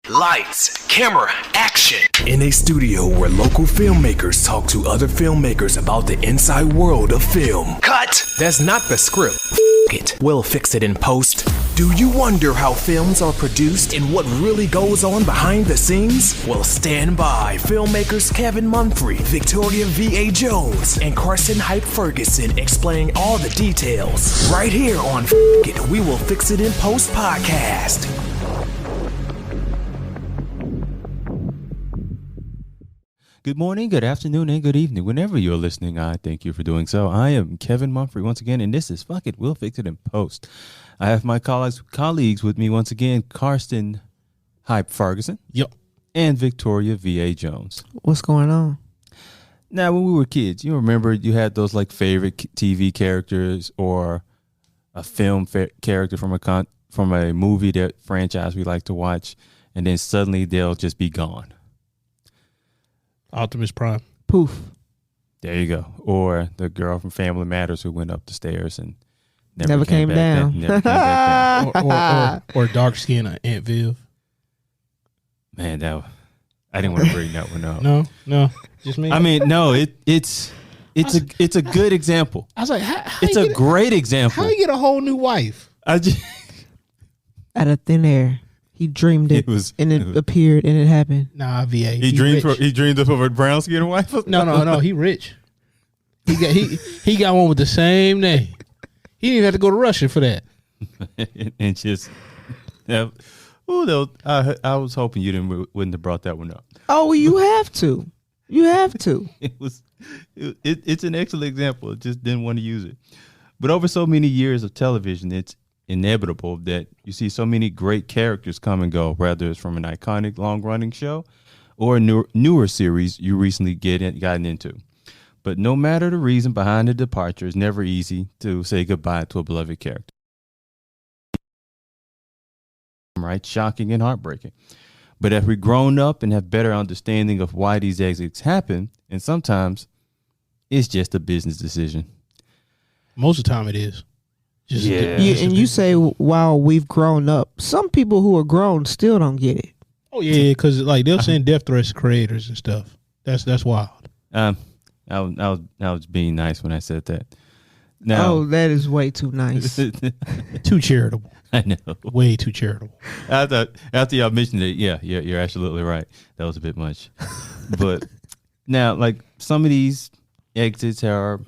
Lights, camera, action. In a studio where local filmmakers talk to other filmmakers about the inside world of film. Cut. That's not the script. It. We'll fix it in post. Do you wonder how films are produced and what really goes on behind the scenes? Well, stand by. Filmmakers Kevin Munfrey, Victoria V.A. Jones, and Carson Hype Ferguson explain all the details. Right here on It. We Will Fix It in Post podcast. Good morning, good afternoon, and good evening. Whenever you're listening, I thank you for doing so. I am Kevin Munfrey once again, and this is Fuck It, We'll Fix It in Post. I have my colleagues with me once again, Karsten Hype Ferguson. Yep. And Victoria V.A. Jones. What's going on? Now, when we were kids, you remember you had those like favorite TV characters or a film character from a movie that franchise we like to watch, and then suddenly they'll just be gone. Optimus Prime. Poof. There you go. Or the girl from Family Matters who went up the stairs and never came down. Never came back down. or dark skin Aunt Viv. Man, I didn't want to bring that one up. No, just me. I mean, no, it's a good example. I was like, It's a great example. How you get a whole new wife? I just Out of thin air. He dreamed it, and it appeared, and it happened. Nah, VA. He dreamed of a brown skin wife. No. He rich. He got one with the same name. He didn't even have to go to Russia for that. And just, yeah. Oh, I was hoping you wouldn't have brought that one up. Oh, you have to. You have to. It's an excellent example. I just didn't want to use it. But over so many years of television, it's inevitable that you see so many great characters come and go, whether it's from an iconic long-running show or a newer series you recently gotten into. But no matter the reason behind the departure, it's never easy to say goodbye to a beloved character. Right? Shocking and heartbreaking. But as we've grown up and have better understanding of why these exits happen, and sometimes it's just a business decision. Most of the time it is. And you say, while we've grown up, some people who are grown still don't get it. Oh yeah, because like they'll send death threats to creators and stuff. That's wild. I was being nice when I said that. Now, that is way too nice. Too charitable. I know. Way too charitable. After y'all mentioned it, yeah, you're absolutely right. That was a bit much. But now, like some of these exits some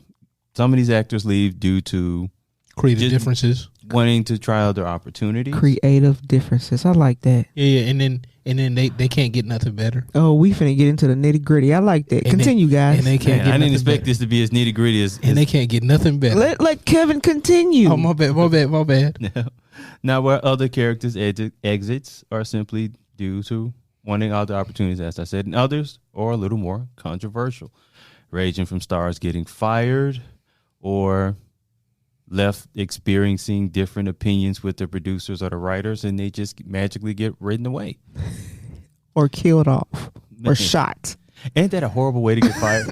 of these actors leave due to creative differences, wanting to try other opportunities. Creative differences. I like that. Yeah, and then they can't get nothing better. Oh, we finna get into the nitty gritty. I like that. Continue, guys. And they can't. I didn't expect this to be as nitty gritty as. And they can't get nothing better. Let Kevin continue. Oh, my bad. Now, where other characters' exits are simply due to wanting other opportunities, as I said, and others are a little more controversial, ranging from stars getting fired or left experiencing different opinions with the producers or the writers, and they just magically get ridden away. Or killed off. Or shot. Ain't that a horrible way to get fired?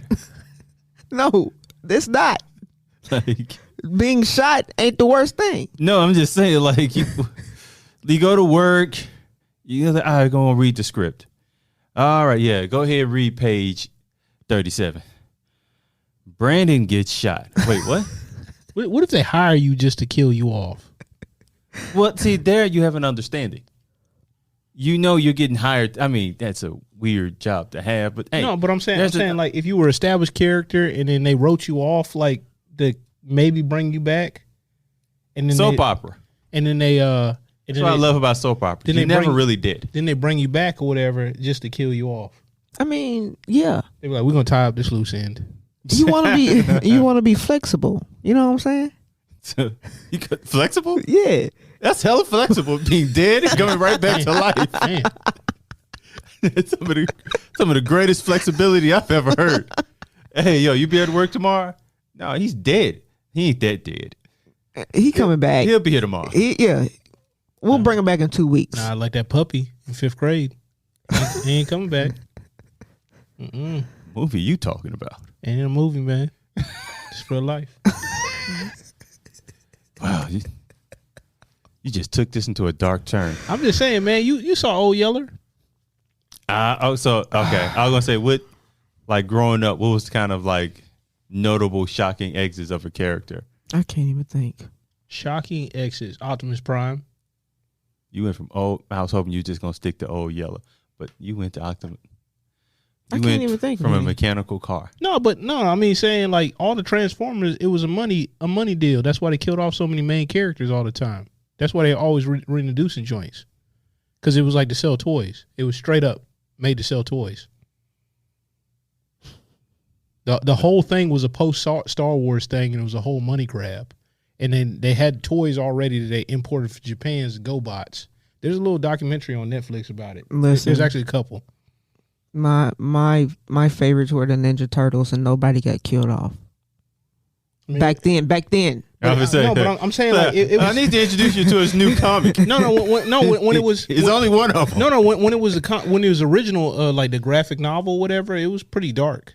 No, it's not. Like, being shot ain't the worst thing. No, I'm just saying, like, you go to work, you're like, all right, go and read the script. All right, yeah, go ahead and read page 37. Brandon gets shot. Wait, what? What if they hire you just to kill you off? Well, see, there you have an understanding. You know you're getting hired. I mean, that's a weird job to have, but hey. No, but I'm saying like if you were an established character and then they wrote you off like to maybe bring you back. And then soap opera. And then they that's what I love about soap opera. They never really did. Then they bring you back or whatever just to kill you off. I mean, yeah. They were like, we're gonna tie up this loose end. You want to be flexible. You know what I'm saying? So, flexible? Yeah. That's hella flexible. Being dead and coming right back to life. Man. some of the greatest flexibility I've ever heard. Hey, yo, you be at work tomorrow? No, he's dead. He ain't that dead. He coming back. He'll be here tomorrow. We'll bring him back in 2 weeks. Nah, like that puppy in 5th grade. He ain't coming back. Movie you talking about? Ain't in a movie, man. Just for life. Wow, you just took this into a dark turn. I'm just saying, man. You saw Old Yeller? So okay, I was gonna say what, like growing up, what was kind of like notable, shocking exits of a character? I can't even think. Shocking exits. Optimus Prime. You went from old. I was hoping you were just gonna stick to old yellow, but you went to Optimus. I can't even think from of a any. mechanical car. No, but no, I mean saying like all the Transformers, it was a money deal. That's why they killed off so many main characters all the time. That's why they always reintroducing joints, because it was like to sell toys. It was straight up made to sell toys. The whole thing was a post Star Wars thing, and it was a whole money grab. And then they had toys already that they imported from Japan's GoBots. There's a little documentary on Netflix about it. Listen. There's actually a couple. My favorites were the Ninja Turtles, and nobody got killed off. I mean, Back then. I was saying, no, but I'm saying like it was. I need to introduce you to his new comic. When it was. It's only one of them. No, when it was original, like the graphic novel, whatever, it was pretty dark,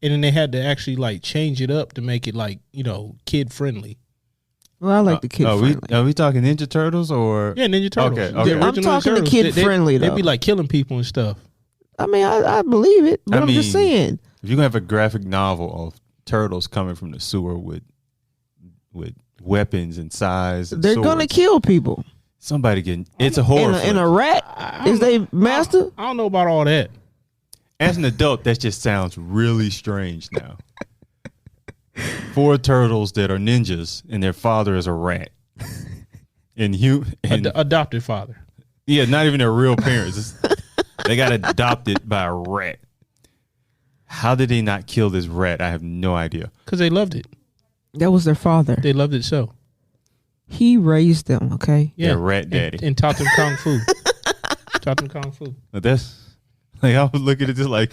and then they had to actually like change it up to make it like kid friendly. Well, I like the kid friendly. Are we talking Ninja Turtles or? Yeah, Ninja Turtles. Okay. The I'm original talking the Turtles, kid friendly, They'd though. be like killing people and stuff. I mean, I believe it, but I'm just saying. If you're gonna have a graphic novel of turtles coming from the sewer with weapons and size, and They're swords, gonna kill people. somebody getting. It's a horror. And a flick. rat is they master. I don't know about all that. As an adult, that just sounds really strange now. 4 turtles that are ninjas and their father is a rat. And Adopted father. yeah, not even their real parents. They got adopted by a rat. How did they not kill this rat? I have no idea. Because they loved it. That was their father. They loved it so. He raised them. Okay. Yeah. Their rat daddy. And taught them kung fu. Taught them kung fu. But that's like I was looking at this like,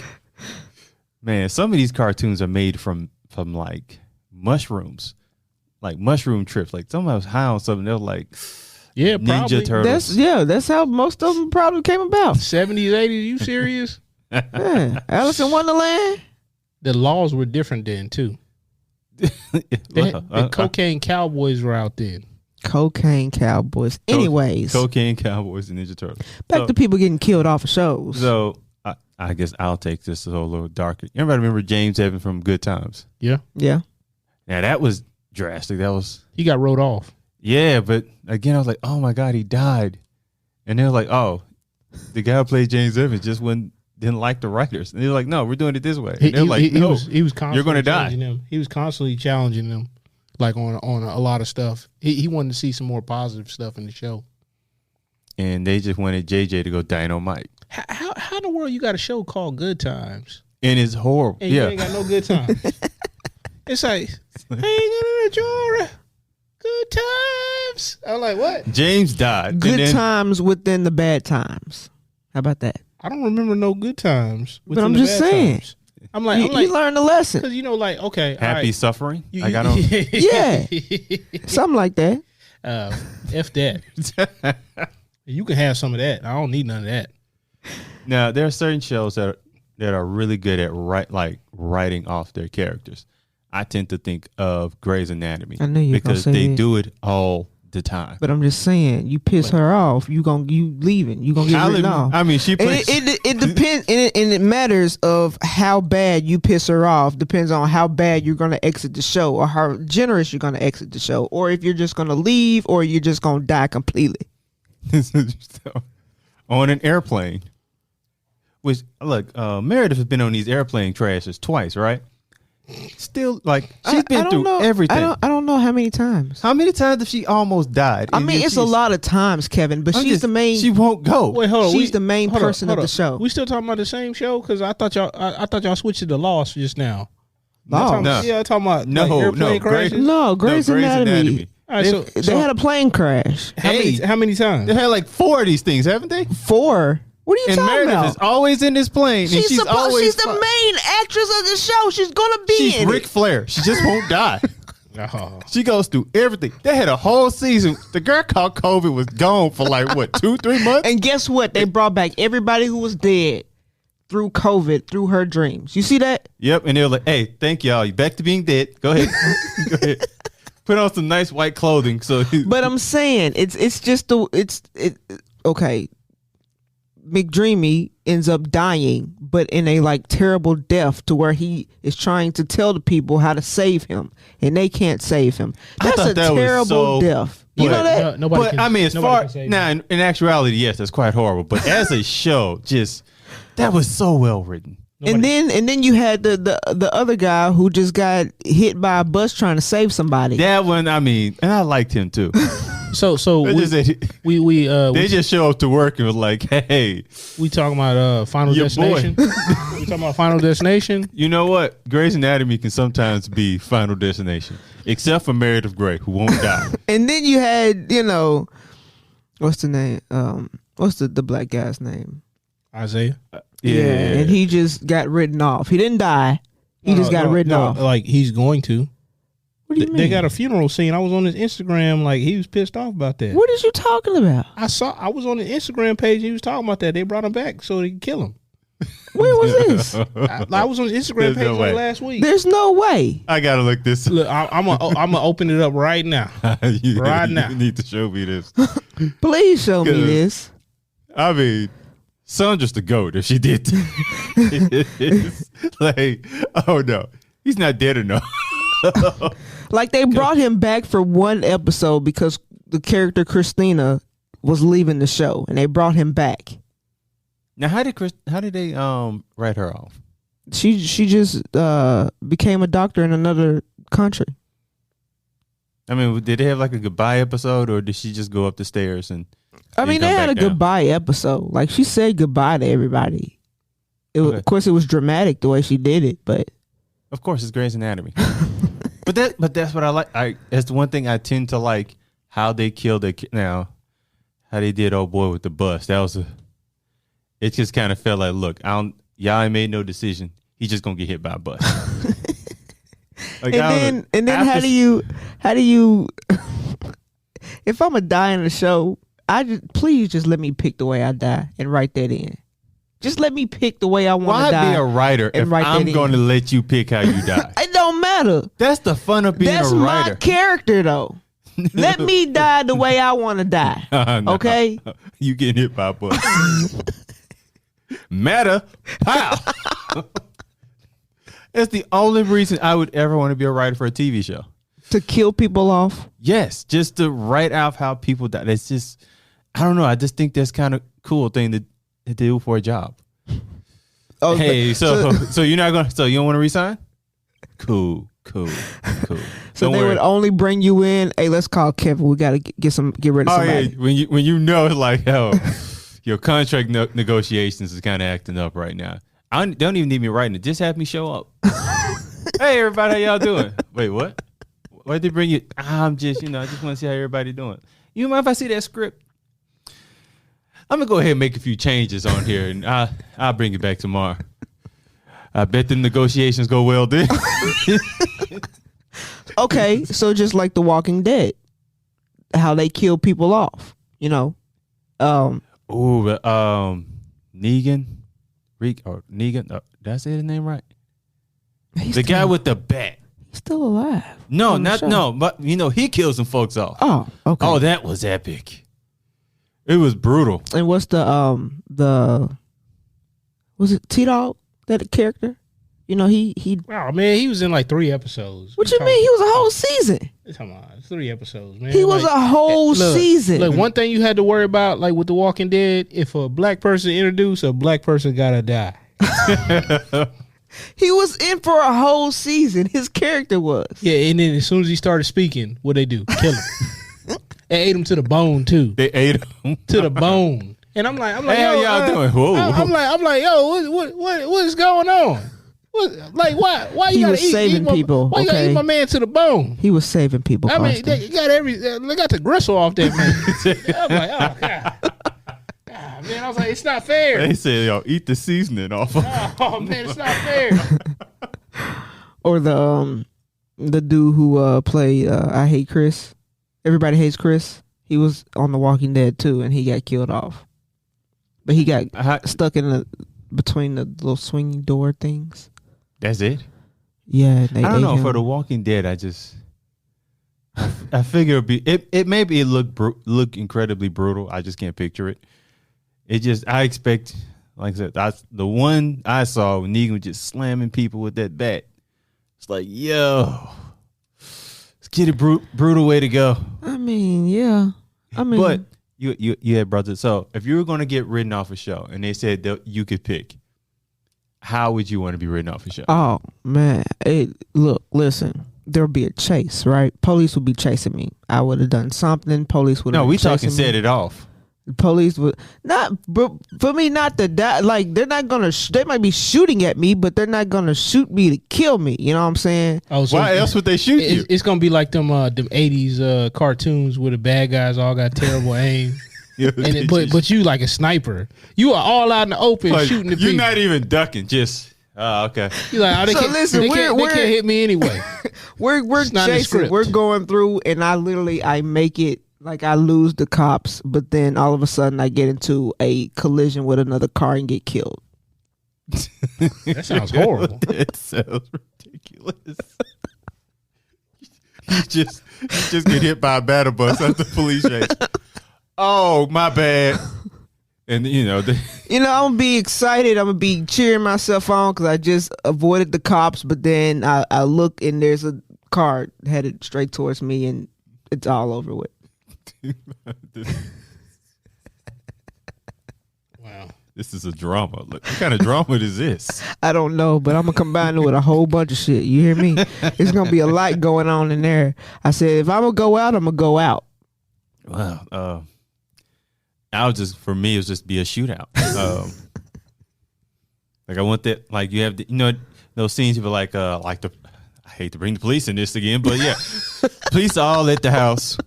man, some of these cartoons are made from like mushrooms, like mushroom trips. Like somebody was high on something. They're like, Yeah, Ninja probably. Turtles. That's how most of them probably came about. 70s, 80s. You serious? Yeah. Alice in Wonderland. The laws were different then too. The cocaine cowboys were out then. Cocaine cowboys. Anyways, Cocaine Cowboys and Ninja Turtles. back to people getting killed off of shows. So I guess I'll take this a little darker. Everybody remember James Evans from Good Times? Yeah. Yeah. Now that was drastic. That was He got wrote off. yeah, but again I was like, oh my God, he died. And they're like, oh, the guy who played James Evans just didn't like the writers. And they're like, no, we're doing it this way. And they're like, no, he was constantly you're gonna die. challenging them. He was constantly challenging them, like on a lot of stuff. He wanted to see some more positive stuff in the show. And they just wanted JJ to go dynamite. How in the world you got a show called Good Times And it's horrible. and you Yeah. ain't got no good times? It's like hanging in a jar, good times. I'm like, what? James died. Good and then, times within the bad times. How about that? I don't remember no good times. But I'm within the just bad saying. times. I'm like, You learned a lesson. because like, okay, Happy all right. suffering. You- Like I don't. Yeah. Something like that. F that. You can have some of that. I don't need none of that. Now there are certain shows that are really good at writing off their characters. I tend to think of Grey's Anatomy. I knew you were gonna because say they that. do it all the time. But I'm just saying, you piss her off, you leaving. You gonna get written off. I mean, she And plays. it depends, and it matters of how bad you piss her off. Depends on how bad you're gonna exit the show, or how generous you're gonna exit the show, or if you're just gonna leave, or you're just gonna die completely. on an airplane. Which look, Meredith has been on these airplane crashes twice, right? Still, like she's been through everything. I don't know how many times. How many times have she almost died? I And mean, then it's a she's- lot of times, Kevin. But I'm she's just- the main. She won't go. Wait, hold on. She's the main hold on, person hold of the on. show. We still talking about the same show? Because I thought y'all switched to the Lost just now. Lost? No. Yeah, I'm talking about No, like, airplane no, crashes. No, Grey's Anatomy. All right, so They had a plane crash. how many times? They had like 4 of these things, haven't they? 4. What are you And talking Meredith about? is always in this plane, and she's always She's the main actress of the show. She's gonna be she's in Ric it. Flair. She just won't die. Oh. She goes through everything. They had a whole season. The girl called COVID was gone for like what 2-3 months. And guess what? They brought back everybody who was dead through COVID, through her dreams. You see that? Yep, and they were like, "Hey, thank y'all. You back to being dead. Go ahead, go ahead. Put on some nice white clothing." So, But I'm saying it's just okay. McDreamy ends up dying, but in a like terrible death to where he is trying to tell the people how to save him, and they can't save him. That's thought a that was terrible so- death. You know that? Nobody But can, I mean, as nobody far can save now him. in actuality, yes, that's quite horrible. But as a show, just that was so well written. And then you had the other guy who just got hit by a bus trying to save somebody. That one, I mean, and I liked him too. So They we just show up to work and was like, "Hey, we talking about Final Your boy. Destination. We talking about Final Destination. you know what? Grey's Anatomy can sometimes be Final Destination, except for Meredith Grey, who won't die." And then you had, what's the name? What's the black guy's name? Isaiah. And he just got written off. He didn't die. He just got written off. Like he's going to. What do you mean? They got a funeral scene. I was on his Instagram. Like he was pissed off about that. What is you talking about? I was on the Instagram page. And he was talking about that. They brought him back so they could kill him. Where was this? I was on his Instagram There's page no way. last week. There's no way. I gotta look this. Look, I'm gonna open it up right now. you, Right now. you need to show me this. Please show me Good. this. I mean, Sandra's the goat if she did. It's like, oh no, he's not dead enough. Like they brought him back for one episode because the character Christina was leaving the show, and they brought him back. Now, how did they write her off? She just became a doctor in another country. I mean, did they have like a goodbye episode, or did she just go up the stairs and? I mean, come they had a back down? goodbye episode. Like she said goodbye to everybody. Okay. Of course, it was dramatic the way she did it, but Of course, it's Grey's Anatomy. but that's what I like. That's the one thing I tend to like, how they killed how they did old boy with the bus. That was it just kind of felt like, look, y'all ain't made no decision. He's just gonna get hit by a bus. Like, and then how do you if I'm gonna die in the show, please just let me pick the way I die and write that in. Just let me pick the way I want why to die. be a writer and if write I'm that in. going to let you pick how you die? It don't matter. That's the fun of being That's a my writer. character though. Let me die the way I want to die. No. Okay? You getting hit by a bus. Matter. Pow. That's the only reason I would ever want to be a writer for a TV show. To kill people off. Yes, just to write out how people die. That's just, I don't know. I just think that's kind of cool thing to do for a job. Oh, Hey, so you're not gonna, so you don't want to resign? Cool. So Don't they worry. would only bring you in. Hey, let's call Kevin. We gotta get rid of Oh somebody. yeah, when you know like, oh, your contract negotiations is kind of acting up right now. They don't even need me writing it. Just have me show up. Hey everybody, how y'all doing? Wait, what? Why'd they bring you? I'm just, I just want to see how everybody doing. You mind if I see that script? I'm gonna go ahead and make a few changes on here, and I'll bring it back tomorrow. I bet the negotiations go well then. Okay, so just like The Walking Dead, how they kill people off, Ooh, but Negan, Negan. Did I say his name right? he's The guy still, with the bat. he's still alive. No, on the show. but he killed some folks off. Oh, okay. Oh, that was epic. It was brutal. And what's the was it T-Dog, that character? He Oh man, he was in like 3 episodes. what you mean? He was a whole season. Come on, 3 episodes, man. He was Like, a whole look, season. Look, one thing you had to worry about, like with The Walking Dead, if a black person introduced, a black person gotta die. He was in for a whole season. His character was. Yeah, and then as soon as he started speaking, what they do? Kill him. They ate him to the bone too, They ate him. to the bone. And I'm like, Hey, how yo, y'all doing? Whoa. I'm like, yo, what is going on? Like, why He you gotta was eat saving my, people, Why you gotta okay? eat my man to the bone? He was saving people. I mean, Carson. they got the gristle off that man. I'm like, oh god. God, man, I was like, it's not fair. They said, yo, eat the seasoning off. Oh man, it's not fair. Or the dude who played I Hate Chris. Everybody Hates Chris. He was on The Walking Dead too, and he got killed off. But he got stuck in between the little swinging door things. That's it. Yeah, they I don't ate know. him. For The Walking Dead, I figure it'd be it. Maybe it look incredibly brutal. I just can't picture it. it just I expect, like I said, the one I saw when Negan was just slamming people with that bat. It's like, yo, let's get it brutal way to go. I mean, yeah. I mean, But you had brothers. So if you were going to get written off a show and they said that you could pick, how would you want to be written off a show? oh man, look, listen. There'll be a chase, right? Police would be chasing me. I would have done something. Police would. No, we chasing talking me. set it off. Police would not, but for me not to die. Like they're not gonna. They might be shooting at me, but they're not gonna shoot me to kill me. You know what I'm saying? Oh, so Why else would they shoot you? it's gonna be like them 80s cartoons where the bad guys all got terrible aim. But you like a sniper. You are all out in the open Like, shooting the you're people. not even ducking. Just okay. You like, oh, they So can't, listen, they can't hit me anyway. We're It's not in the chasing. script. We're going through, and I make it. Like I lose the cops, but then all of a sudden I get into a collision with another car and get killed. That sounds horrible. It sounds ridiculous. you just get hit by a battle bus at the police chase. Oh, my bad. And You know, I'm gonna be excited. I'm gonna be cheering myself on because I just avoided the cops. But then I look and there's a car headed straight towards me, and it's all over with. Wow. This is a drama. Look, what kind of drama is this? I don't know, but I'm gonna combine it with a whole bunch of shit. You hear me? It's gonna be a lot going on in there. I said, if I'm gonna go out, I'm gonna go out. Wow. For me, it was just be a shootout. Like I want that. Like you have, those scenes of like I hate to bring the police in this again, but yeah, police are all at the house,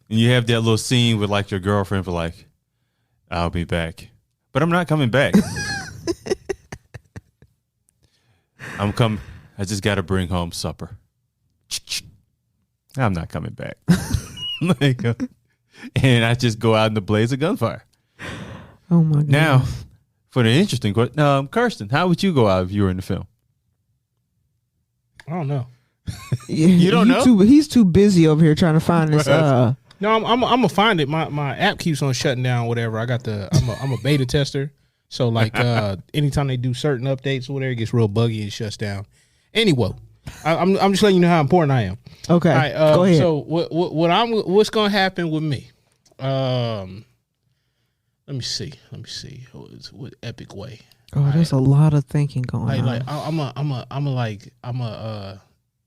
and you have that little scene with like your girlfriend for like, I'll be back, but I'm not coming back. I'm coming. I just got to bring home supper. I'm not coming back. And I just go out in the blaze of gunfire. Oh my god! Now, for the interesting question, Kirsten, how would you go out if you were in the film? I don't know. Yeah, You don't know? He's too busy over here trying to find this. No, I'm gonna find it. My app keeps on shutting down. Whatever. I'm a beta tester. So like anytime they do certain updates or whatever, it gets real buggy and shuts down. Anyway, I'm just letting you know how important I am. Okay, All right, go ahead. So what's gonna happen with me? Let me see. What epic way? Oh, there's a lot of thinking going on. Like I'm a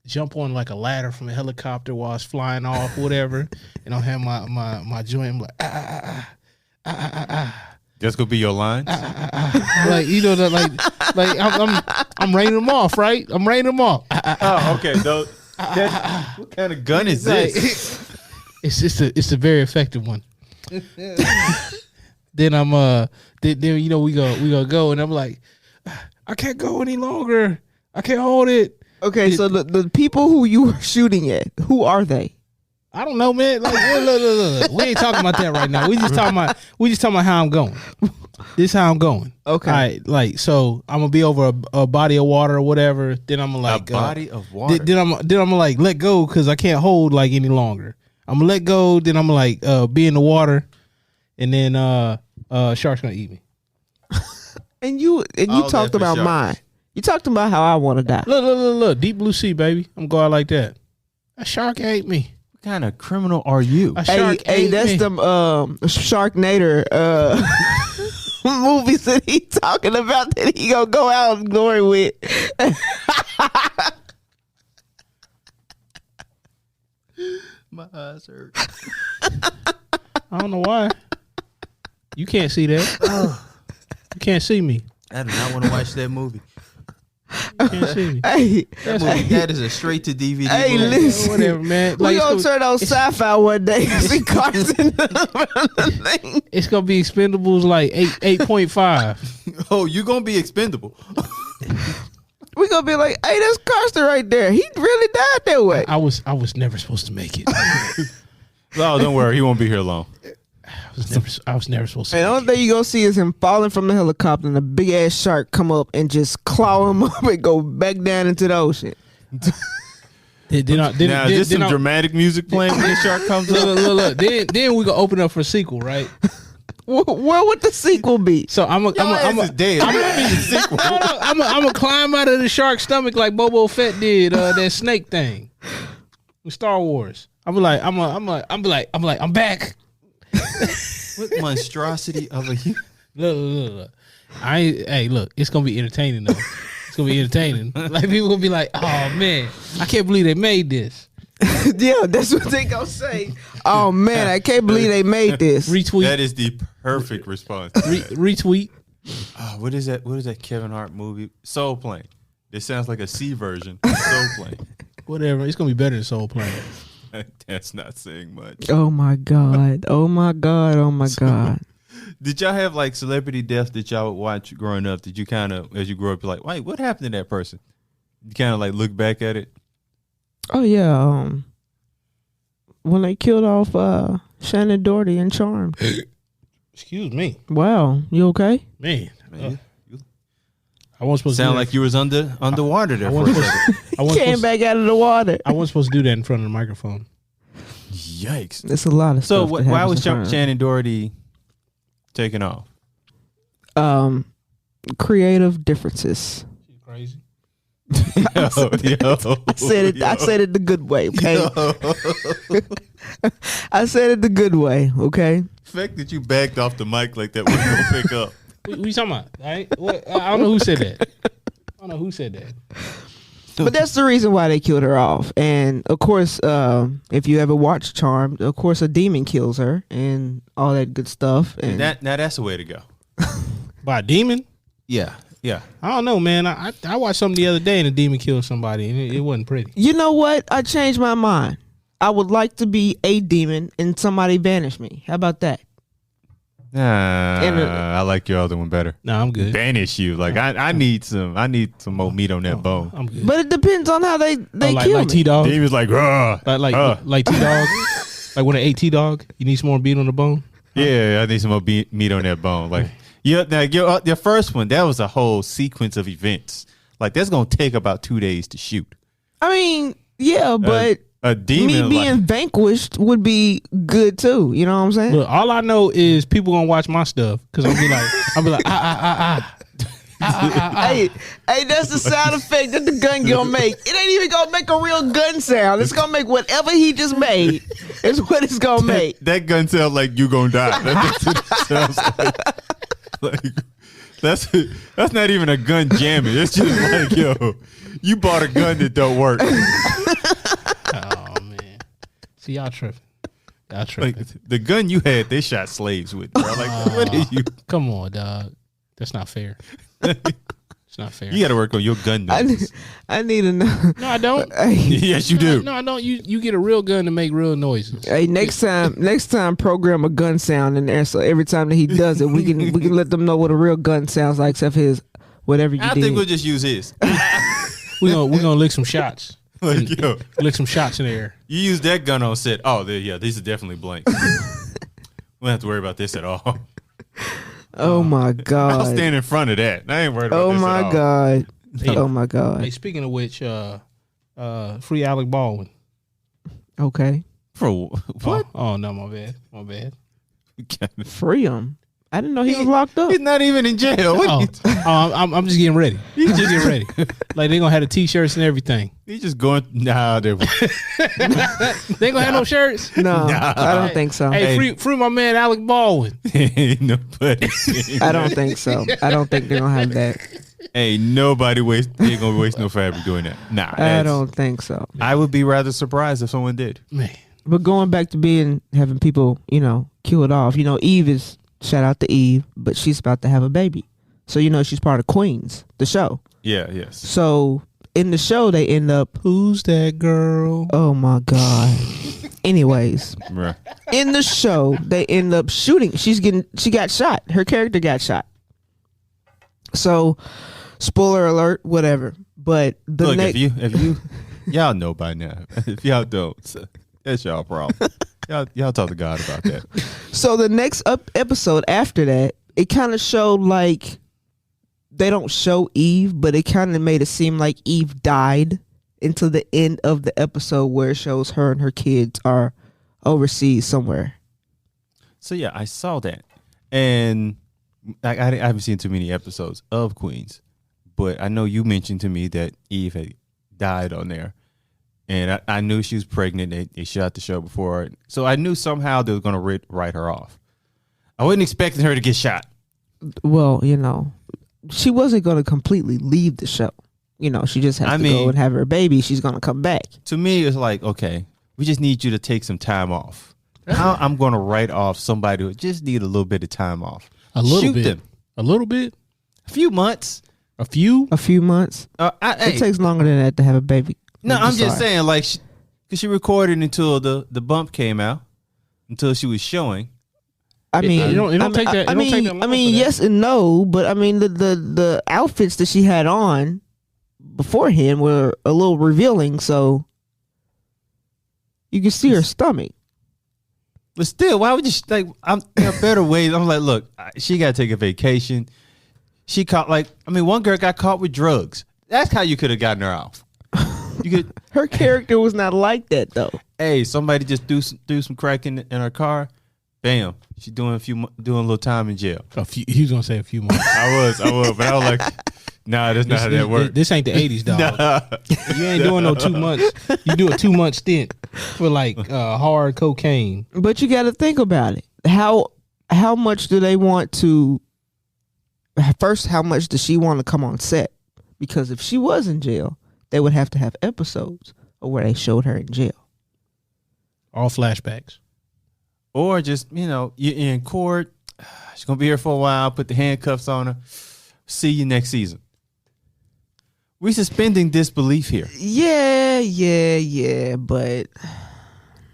jump on like a ladder from a helicopter while it's flying off, whatever, and I'll have my joint. I'm like That's gonna be your line. like I'm raining them off, right? I'm raining them off. Oh, okay. What kind of gun is this? It's a very effective one. Then I'm then we go and I'm like, I can't go any longer. I can't hold it. Okay, so the people who you were shooting at, who are they? I don't know, man. Like, look. We ain't talking about that right now. We just talking about how I'm going. This is how I'm going. Okay. All right, like, so I'm gonna be over a body of water or whatever. Then I'm gonna like A body of water. Then I'm gonna like let go because I can't hold like any longer. I'm gonna let go. Then I'm gonna like be in the water, and then shark's gonna eat me. And you All talked that for about sure. mine. You talked about how I want to die. Look, deep blue sea, baby. I'm going out like that. A shark ate me. What kind of criminal are you? A shark Hey, ate that's me. them Sharknator movies that he talking about that he gonna go out and glory with. My eyes hurt. I don't know why. You can't see that. You can't see me. I do not want to watch that movie. You can't see me. Hey, That is a straight to DVD. hey, movie. listen. Whatever, man. We Like, gonna it's, turn on sci-fi one day and see Carson. it's gonna be Expendables like 8.5. Oh, you gonna be expendable. We gonna be like, hey, that's Carson right there. He really died that way. I was never supposed to make it. Oh, don't worry, he won't be here long. I was never supposed to. And the only thing you gonna see is him falling from the helicopter and a big ass shark come up and just claw him up and go back down into the ocean. Now, is this some dramatic music playing when the shark comes up? Look. Then we gonna open up for a sequel, right? Where would the sequel be? So I'm a dead. I'm gonna climb out of the shark's stomach like Boba Fett did that snake thing with Star Wars. I'm back. What monstrosity of a human? Look. Look, it's gonna be entertaining though. It's gonna be entertaining. Like people gonna be like, oh man, I can't believe they made this. Yeah, that's what they gonna say. Oh man, I can't believe they made this. Retweet. That is the perfect response. Retweet. What is that? What is that Kevin Hart movie? Soul Plane. It sounds like a C version of Soul Plane. Whatever. It's gonna be better than Soul Plane. That's not saying much. Oh my god. Oh my god. Oh my god. Did y'all have like celebrity deaths that y'all would watch growing up? Did you kind of, as you grew up, be like, wait, what happened to that person? You kind of like look back at it. Oh yeah. When they killed off Shannon Doherty in Charmed. Excuse me. Wow, you okay? Man. Man, I wasn't supposed sound to do like you was underwater there for a second. Came back out of the water. I wasn't supposed to do that in front of the microphone. Yikes. It's a lot of So stuff. why was Shannon Doherty taken off? Creative differences. She's crazy. I said it. I said it the good way. Okay. I said it the good way. Okay. The fact that you backed off the mic like that wasn't gonna pick up. What you talking about? I don't know who said that. I don't know who said that. But that's the reason why they killed her off. And of course, if you ever watch Charmed, of course, a demon kills her and all that good stuff. And Now that's the way to go. By a demon? Yeah. Yeah. I don't know, man. I watched something the other day and a demon killed somebody and it wasn't pretty. you know what? I changed my mind. I would like to be a demon and somebody banish me. How about that? I like your other one better. No, I'm good. Banish you. Like I need some more meat on that bone. I'm good. But it depends on how they like kill me. T-Dog? He was like, Like T-Dog? Like when I ate T-Dog, you need some more meat on the bone? yeah, I need some more meat on that bone. Like, your first one, that was a whole sequence of events. Like, that's gonna take about 2 days to shoot. I mean, yeah, but A demon, me being vanquished would be good too. You know what I'm saying? Look, all I know is people gonna watch my stuff because I'll be like, Hey, that's the sound effect that the gun gonna make. It ain't even gonna make a real gun sound. It's gonna make whatever he just made. Is what it's gonna make. that gun sounds like you gonna die. That's what it sounds like. That's not even a gun jamming. It's just like, yo, you bought a gun that don't work. oh man, see y'all tripping. Y'all tripping. Like the gun you had, they shot slaves with. Bro. Like, what are you? Come on, dog. That's not fair. It's not fair. You got to work on your gun noises. I need to know. No, I don't. Hey, Yes, you do. No, I don't. You get a real gun to make real noises. hey, next time, program a gun sound in there. So every time that he does it, we can let them know what a real gun sounds like. Except his whatever you I did. think we'll just use his. We're gonna lick some shots. Like, yo, Lick some shots in the air. you use that gun on set. Oh, these are definitely blanks. We don't have to worry about this at all. Oh my I'll god. stand in front of that. I ain't worried about Oh this at my all. god. Hey, Oh my god. Hey, speaking of which, free Alec Baldwin. Okay. For what? Oh no, my bad. My bad. Free him. I didn't know he was locked up. He's not even in jail. What Oh, you I'm just getting ready. Just getting ready. Like they gonna have the t-shirts and everything. He just going. Nah, they They ain't gonna have no shirts. No, I don't think so. Hey, free my man Alec Baldwin. ain't nobody. I don't think so. I don't think they're gonna have that. Ain't nobody ain't gonna waste no fabric doing that. Nah, I don't think so. I would be rather surprised if someone did. Man, But going back to having people, killed off. Eve is, shout out to Eve, but she's about to have a baby. So she's part of Queens, the show. Yeah. Yes. So in the show they end up. who's that girl? Oh my god. Anyways, Right. in the show they end up shooting. She got shot. Her character got shot. So, spoiler alert, whatever. But the Look, next, if you, y'all know by now. If y'all don't, so that's y'all problem. Y'all talk to God about that. so the next episode after that, it kind of showed like they don't show Eve, but it kind of made it seem like Eve died until the end of the episode where it shows her and her kids are overseas somewhere. So yeah, I saw that, And I haven't seen too many episodes of Queens, but I know you mentioned to me that Eve had died on there. And I knew she was pregnant. They shot the show before. So I knew somehow they were going to write her off. I wasn't expecting her to get shot. Well, she wasn't going to completely leave the show. She just has to go and have her baby. She's going to come back. To me, it's like, okay, we just need you to take some time off. How I'm going to write off somebody who just need a little bit of time off? A little Shoot bit. them. A little bit. A few months. A few months. Hey, It takes longer than that to have a baby. no, I'm just saying, like, because she recorded until the bump came out, until she was showing. I mean, it don't take that. I mean, yes and no, but I mean, the outfits that she had on beforehand were a little revealing, so you can see her stomach. But still, why would you there are better ways? I'm like, look, she got to take a vacation. She caught one girl got caught with drugs. That's how you could have gotten her off. You could. Her character was not like that though. Hey, somebody just threw some crack in her car. Bam, she doing a little time in jail. He was gonna say a few months. I was, but I was like, nah, that's not how that works. This ain't the 80s, dog. You ain't doing no 2 months. You do a 2 month stint for hard cocaine. But you got to think about it. How much do they want to? First, how much does she want to come on set? Because if she was in jail, they would have to have episodes of where they showed her in jail. All flashbacks. Or just, you're in court. She's going to be here for a while. Put the handcuffs on her. See you next season. We're suspending disbelief here. Yeah. But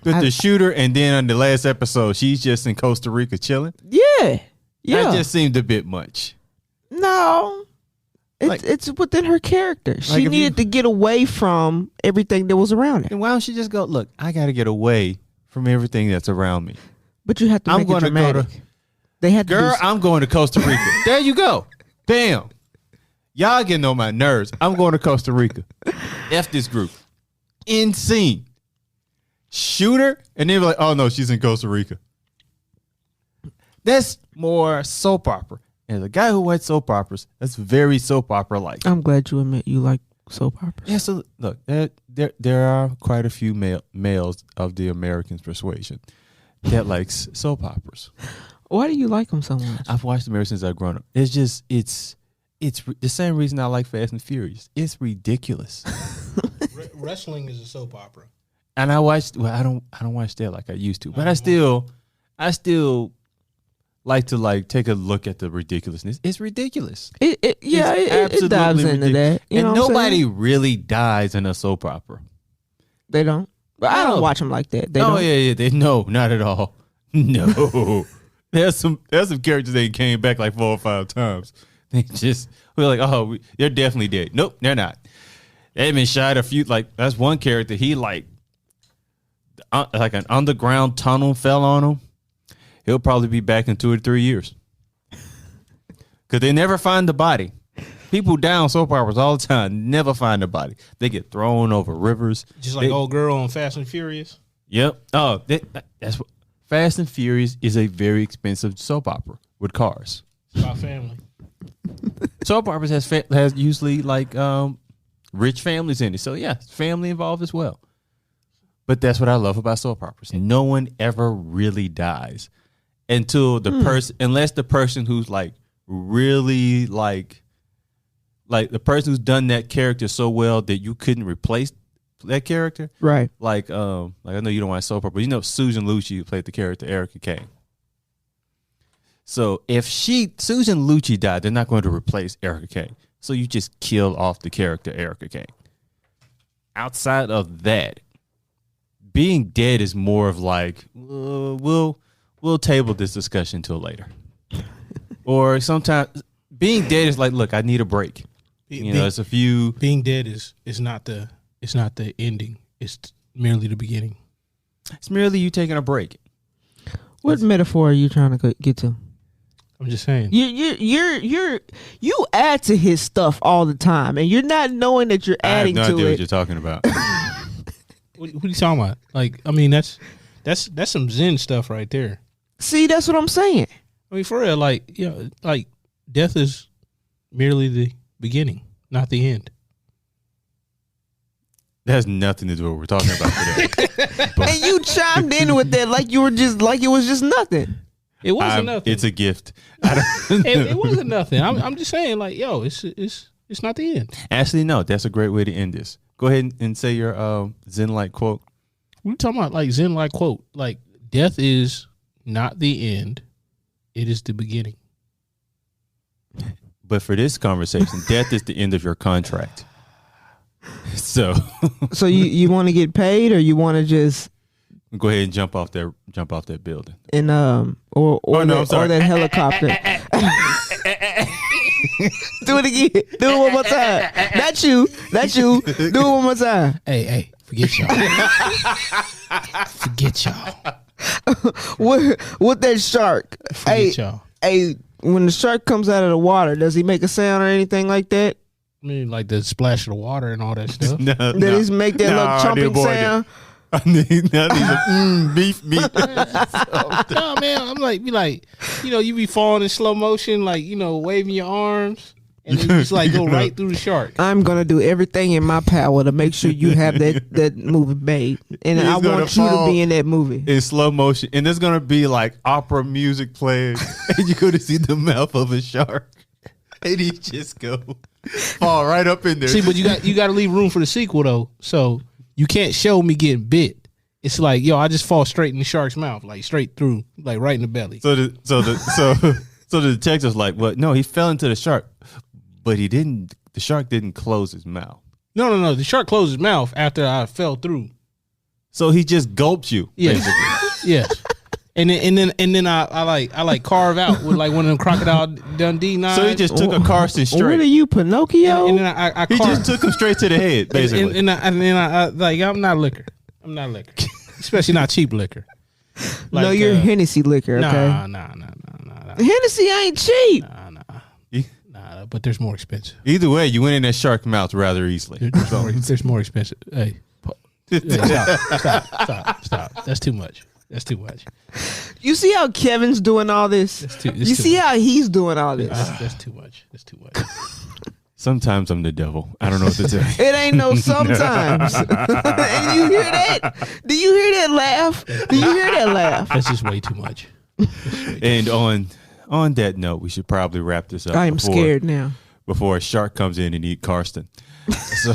With the shooter, and then on the last episode, she's just in Costa Rica chilling. yeah. That just seemed a bit much. No. It's within her character. She if needed to get away from everything that was around her. And why don't she just go, look, I got to get away from everything that's around me. But you have to make it dramatic. They had to Girl, I'm going to Costa Rica. There you go. Bam. Y'all getting on my nerves. I'm going to Costa Rica. F this group. End scene. Shooter, and they were like, oh no, she's in Costa Rica. That's more soap opera. And the guy who writes soap operas, that's very soap opera like. I'm glad you admit you like soap operas. Yeah, so look, there are quite a few males of the American persuasion that likes soap operas. Why do you like them so much? I've watched them ever since I've grown up. It's just it's the same reason I like Fast and Furious. It's ridiculous. Wrestling is a soap opera. And I watched. Well, I don't watch that like I used to, but I still like to take a look at the ridiculousness. It's ridiculous. It absolutely dives into ridiculous. that. You know And what I'm nobody saying? really dies in a soap opera. They don't. But I No. don't watch them like that. They Oh don't. yeah. No, not at all. No. There's some characters that came back like 4 or 5 times. We're like, they're definitely dead. Nope, they're not. They've been shot a few. That's one character. He an underground tunnel fell on him. He'll probably be back in 2 or 3 years. Because they never find the body. People die on soap operas all the time, never find the body. They get thrown over rivers. Just like old girl on Fast and Furious. Yep. Oh, that's what. Fast and Furious is a very expensive soap opera with cars. It's about family. Soap operas has usually rich families in it. So yeah, family involved as well. But that's what I love about soap operas. No one ever really dies until the person, unless the person who's really the person who's done that character so well that you couldn't replace that character. Right. I know you don't watch soap opera, but Susan Lucci, who played the character Erica Kane. So if Susan Lucci died, they're not going to replace Erica Kane. So you just kill off the character Erica Kane. Outside of that, being dead is more of we'll table this discussion till later. Or sometimes being dead is look, I need a break. It's a few. Being dead is not the ending. It's merely the beginning. It's merely you taking a break. What metaphor are you trying to get to? I'm just saying. You add to his stuff all the time, and you're not knowing that you're adding I have no to idea it. what you're talking about. What are you talking about? That's some Zen stuff right there. See, that's what I'm saying. I mean, for real, like, you know, like death is merely the beginning, not the end. That has nothing to do with what we're talking about today. And you chimed in with that like you were just like it was just nothing. It wasn't nothing. It's a gift. It wasn't nothing. I'm just saying, like, yo, it's not the end. Actually, no, that's a great way to end this. Go ahead and say your Zen-like quote. We're talking about like Zen-like quote, like death is not the end, it is the beginning. But for this conversation, death is the end of your contract. So You want to get paid, or you want to just go ahead and jump off that building. and or no, I'm sorry. or that helicopter. Do it again. Do it one more time. Not you. Do it one more time. Hey, forget y'all. Forget y'all. With that shark. Forget y'all. Hey, when the shark comes out of the water, does he make a sound or anything like that? I mean, like the splash of the water and all that stuff. Does he make that little chomping sound? I need beef meat. No, man, I'm like, you know, you be falling in slow motion, like, you know, waving your arms, and then you just like go right through the shark. I'm gonna do everything in my power to make sure you have that movie made, and He's I gonna want you to fall be in that movie. in slow motion, and there's gonna be like opera music playing, and you're gonna see the mouth of a shark, and he just go fall right up in there. See, but you got to leave room for the sequel though, so you can't show me getting bit. It's like, yo, I just fall straight in the shark's mouth, like straight through, like right in the belly. So the detective's like, well, no, he fell into the shark, but he didn't. The shark didn't close his mouth, No. The shark closed his mouth after I fell through. so he just gulped you. Yes, basically. yes. And then I like carve out with like one of them Crocodile Dundee knives. So he just took a Carson What straight. are you, Pinocchio? and then I He carve, just took him straight to the head, basically. and then I like I'm not liquor, especially not cheap liquor. No, you're Hennessy liquor, okay? Nah. Hennessy ain't cheap. Nah, but there's more expensive. Either way, you went in that shark mouth rather easily. There's more expensive. Hey, stop. That's too much. You see how Kevin's doing all this? It's You too see much. how he's doing all this? That's too much. Sometimes I'm the devil. I don't know what to tell you. It ain't no sometimes. And you hear that? Do you hear that laugh? That's just way too much. And on that note, we should probably wrap this up. I'm scared now. Before a shark comes in and eat Karsten. So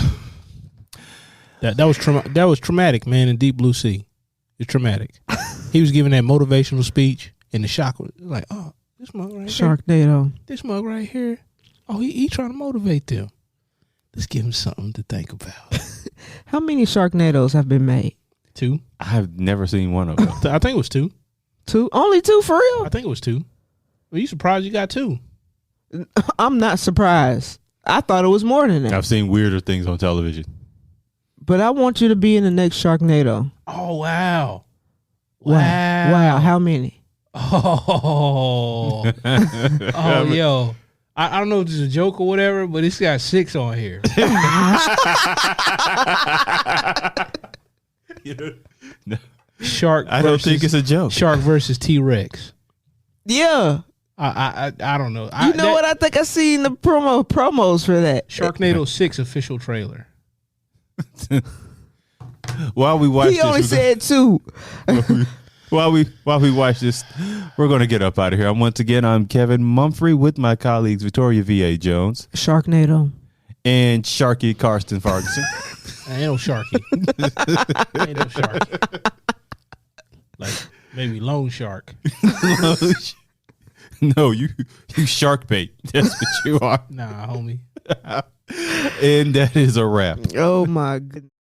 That was traumatic, man. In Deep Blue Sea, it's traumatic. He was giving that motivational speech, and the shock was like, "Oh, this mug right here, Sharknado. this mug right here. Oh, he trying to motivate them. Let's give him something to think about." How many Sharknadoes have been made? 2. I've never seen one of them. I think it was 2. 2? Only 2 for real? I think it was 2. Well, you surprised you got 2? I'm not surprised. I thought it was more than that. I've seen weirder things on television. But I want you to be in the next Sharknado. Oh wow! Wow. How many? Oh, yo. I don't know if this is a joke or whatever, but it's got 6 on here. No, Shark. I don't think it's a joke. Shark versus T-Rex. Yeah. I don't know. You know what? I think I seen the promos for that. Sharknado 6 official trailer. While we watch He this, only said 2. while we watch this, we're going to get up out of here. Once again, I'm Kevin Mumphrey with my colleagues Victoria V.A. Jones Sharknado. and Sharky Karsten Ferguson. Ain't no Sharky. Ain't no Sharky. Like maybe Lone Shark. No, you shark bait. That's what you are. Nah, homie. And that is a wrap. Oh my goodness.